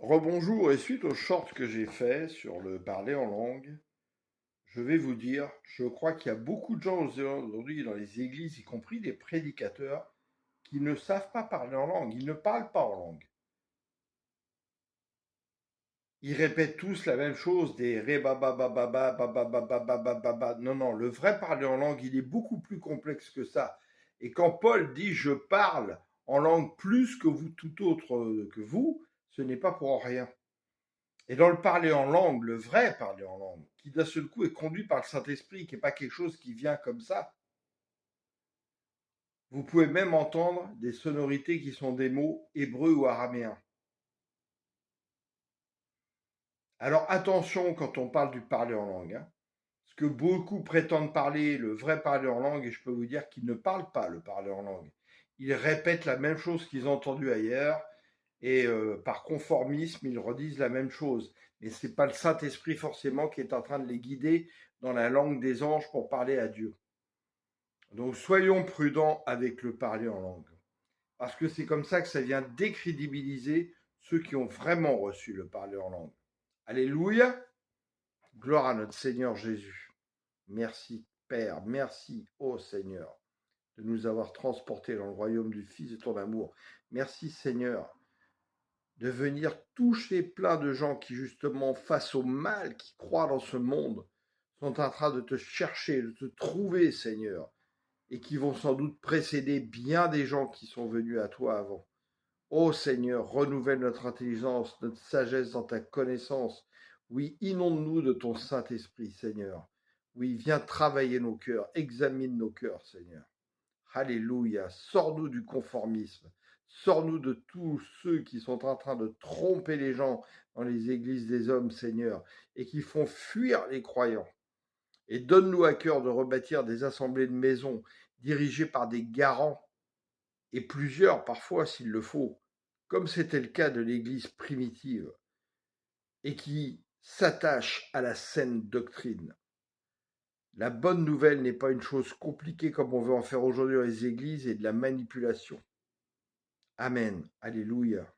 Rebonjour, et suite au short que j'ai fait sur le parler en langue, je vais vous dire, je crois qu'il y a beaucoup de gens aujourd'hui dans les églises, y compris des prédicateurs, qui ne savent pas parler en langue, ils ne parlent pas en langue. Ils répètent tous la même chose, des ré ba ba ba ba ba ba ba ba ba ba ba ba ba. Non, non, le vrai parler en langue, il est beaucoup plus complexe que ça. Et quand Paul dit je parle en langue plus que vous tout autre que vous, ce n'est pas pour rien. Et dans le parler en langue, le vrai parler en langue, qui d'un seul coup est conduit par le Saint-Esprit, qui n'est pas quelque chose qui vient comme ça, vous pouvez même entendre des sonorités qui sont des mots hébreux ou araméens. Alors attention quand on parle du parler en langue, hein, parce que beaucoup prétendent parler le vrai parler en langue, et je peux vous dire qu'ils ne parlent pas le parler en langue. Ils répètent la même chose qu'ils ont entendu ailleurs, et par conformisme, ils redisent la même chose. Mais ce n'est pas le Saint-Esprit forcément qui est en train de les guider dans la langue des anges pour parler à Dieu. Donc soyons prudents avec le parler en langue. Parce que c'est comme ça que ça vient décrédibiliser ceux qui ont vraiment reçu le parler en langue. Alléluia! Gloire à notre Seigneur Jésus. Merci Père, merci ô Seigneur de nous avoir transportés dans le royaume du Fils de ton amour. Merci Seigneur de venir toucher plein de gens qui, justement, face au mal qui croient dans ce monde, sont en train de te chercher, de te trouver, Seigneur, et qui vont sans doute précéder bien des gens qui sont venus à toi avant. Ô Seigneur, renouvelle notre intelligence, notre sagesse dans ta connaissance. Oui, inonde-nous de ton Saint-Esprit, Seigneur. Oui, viens travailler nos cœurs, examine nos cœurs, Seigneur. Alléluia, sors-nous du conformisme, sors-nous de tous ceux qui sont en train de tromper les gens dans les églises des hommes, Seigneur, et qui font fuir les croyants. Et donne-nous à cœur de rebâtir des assemblées de maisons dirigées par des garants, et plusieurs parfois s'il le faut, comme c'était le cas de l'Église primitive, et qui s'attachent à la saine doctrine. La bonne nouvelle n'est pas une chose compliquée comme on veut en faire aujourd'hui dans les églises et de la manipulation. Amen. Alléluia.